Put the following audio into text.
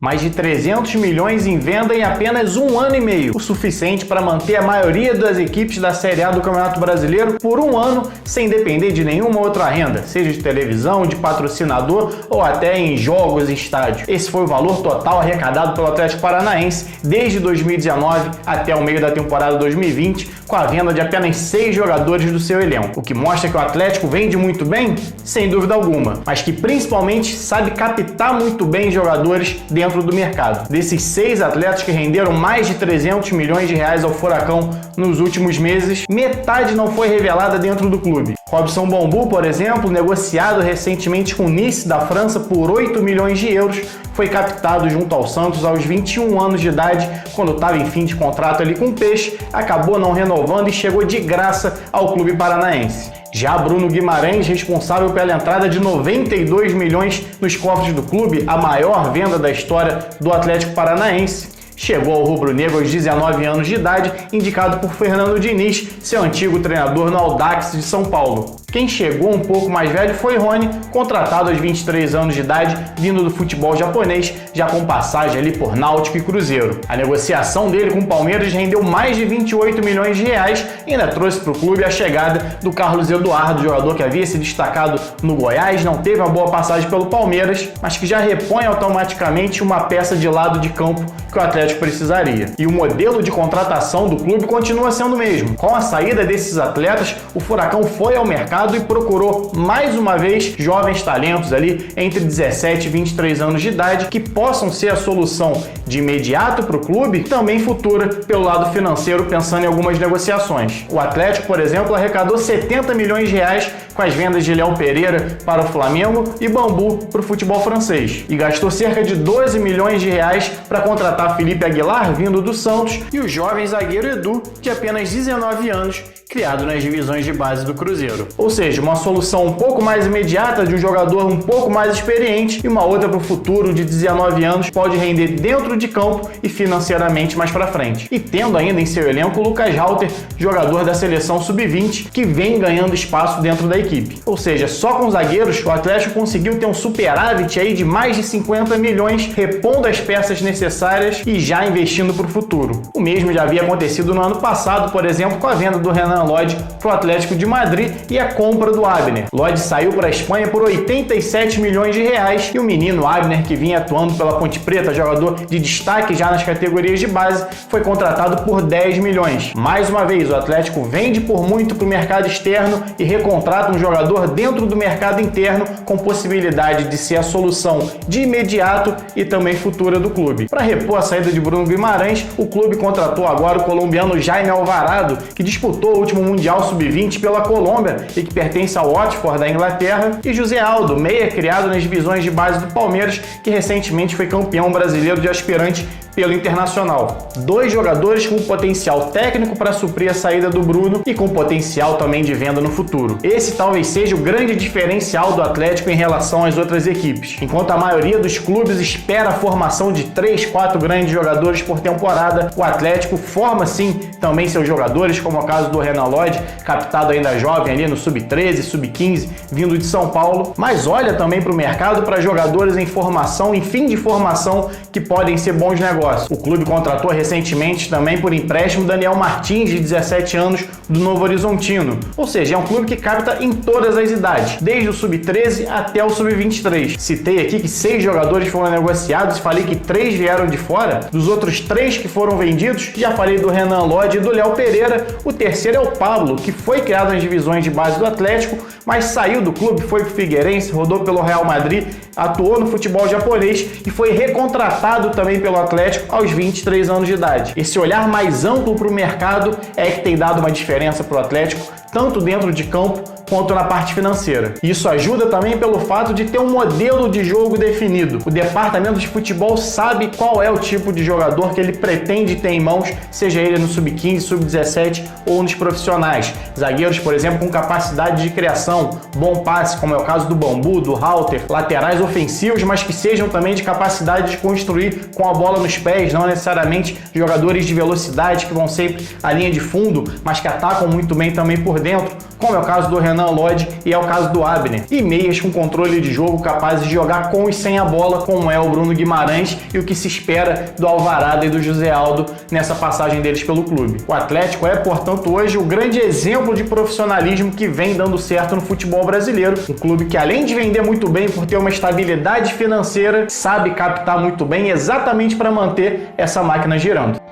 Mais de 300 milhões em venda em apenas um ano e meio, o suficiente para manter a maioria das equipes da Série A do Campeonato Brasileiro por um ano sem depender de nenhuma outra renda, seja de televisão, de patrocinador ou até em jogos em estádio. Esse foi o valor total arrecadado pelo Atlético Paranaense desde 2019 até o meio da temporada 2020, com a venda de apenas 6 jogadores do seu elenco, o que mostra que o Atlético vende muito bem? Sem dúvida alguma, mas que principalmente sabe captar muito bem jogadores dentro do mercado. Desses 6 atletas que renderam mais de 300 milhões de reais ao Furacão nos últimos meses, metade não foi revelada dentro do clube. Robson Bambu, por exemplo, negociado recentemente com Nice da França por 8 milhões de euros, foi captado junto ao Santos aos 21 anos de idade, quando estava em fim de contrato ali com o Peixe, acabou não renovando e chegou de graça ao clube paranaense. Já Bruno Guimarães, responsável pela entrada de 92 milhões nos cofres do clube, a maior venda da história do Atlético Paranaense, chegou ao rubro-negro aos 19 anos de idade, indicado por Fernando Diniz, seu antigo treinador no Audax de São Paulo. Quem chegou um pouco mais velho foi Rony, contratado aos 23 anos de idade, vindo do futebol japonês, já com passagem ali por Náutico e Cruzeiro. A negociação dele com o Palmeiras rendeu mais de 28 milhões de reais e ainda trouxe para o clube a chegada do Carlos Eduardo, jogador que havia se destacado no Goiás, não teve uma boa passagem pelo Palmeiras, mas que já repõe automaticamente uma peça de lado de campo que o Atlético precisaria. E o modelo de contratação do clube continua sendo o mesmo. Com a saída desses atletas, o Furacão foi ao mercado e procurou mais uma vez jovens talentos ali entre 17 e 23 anos de idade que possam ser a solução de imediato para o clube, também futura pelo lado financeiro, pensando em algumas negociações. O Atlético, por exemplo, arrecadou 70 milhões de reais com as vendas de Léo Pereira para o Flamengo e Bambu para o futebol francês, e gastou cerca de 12 milhões de reais para contratar Felipe Aguilar, vindo do Santos, e o jovem zagueiro Edu, de apenas 19 anos, criado nas divisões de base do Cruzeiro. Ou seja, uma solução um pouco mais imediata de um jogador um pouco mais experiente e uma outra para o futuro de 19 anos pode render dentro de campo e financeiramente mais para frente. E tendo ainda em seu elenco o Lucas Halter, jogador da seleção sub-20, que vem ganhando espaço dentro da equipe. Ou seja, só com zagueiros o Atlético conseguiu ter um superávit aí de mais de 50 milhões, repondo as peças necessárias e já investindo para o futuro. O mesmo já havia acontecido no ano passado, por exemplo, com a venda do Renan Lodge para o Atlético de Madrid e a compra do Abner. Lodge saiu para a Espanha por 87 milhões de reais e o menino Abner, que vinha atuando pela Ponte Preta, jogador de destaque já nas categorias de base, foi contratado por 10 milhões. Mais uma vez, o Atlético vende por muito para o mercado externo e recontrata um jogador dentro do mercado interno com possibilidade de ser a solução de imediato e também futura do clube. Para repor a saída de Bruno Guimarães, o clube contratou agora o colombiano Jaime Alvarado, que disputou o último Mundial Sub-20 pela Colômbia e que pertence ao Watford da Inglaterra, e José Aldo, meia criado nas divisões de base do Palmeiras, que recentemente foi campeão brasileiro de aspirante pelo Internacional. 2 jogadores com potencial técnico para suprir a saída do Bruno e com potencial também de venda no futuro. Esse talvez seja o grande diferencial do Atlético em relação às outras equipes. Enquanto a maioria dos clubes espera a formação de 3, 4 grandes jogadores por temporada, o Atlético forma sim também seus jogadores, como é o caso do Renan Lodge, captado ainda jovem ali no Sub-13, Sub-15, vindo de São Paulo, mas olha também para o mercado para jogadores em formação, em fim de formação, que podem ser bons negócios. O clube contratou recentemente também por empréstimo Daniel Martins, de 17 anos, do Novo Horizontino. Ou seja, é um clube que capta em todas as idades, desde o Sub-13 até o Sub-23. Citei aqui que 6 jogadores foram negociados e falei que 3 vieram de fora. Dos outros 3 que foram vendidos, já falei do Renan Lodge e do Léo Pereira. O terceiro é o Pablo, que foi criado nas divisões de base do Atlético, mas saiu do clube, foi pro Figueirense, rodou pelo Real Madrid, atuou no futebol japonês e foi recontratado também pelo Atlético aos 23 anos de idade. Esse olhar mais amplo para o mercado é que tem dado uma diferença para o Atlético, tanto dentro de campo quanto na parte financeira. Isso ajuda também pelo fato de ter um modelo de jogo definido. O departamento de futebol sabe qual é o tipo de jogador que ele pretende ter em mãos, seja ele no Sub-15, Sub-17 ou nos profissionais. Zagueiros, por exemplo, com capacidade de criação, bom passe, como é o caso do Bambu, do Halter, laterais ofensivos, mas que sejam também de capacidade de construir com a bola nos pés, não necessariamente jogadores de velocidade que vão sempre à linha de fundo, mas que atacam muito bem também por dentro, como é o caso do Renan Renan Lodge e é o caso do Abner. E meias com controle de jogo capazes de jogar com e sem a bola, como é o Bruno Guimarães e o que se espera do Alvarado e do José Aldo nessa passagem deles pelo clube. O Atlético é, portanto, hoje o grande exemplo de profissionalismo que vem dando certo no futebol brasileiro. Um clube que, além de vender muito bem por ter uma estabilidade financeira, sabe captar muito bem exatamente para manter essa máquina girando.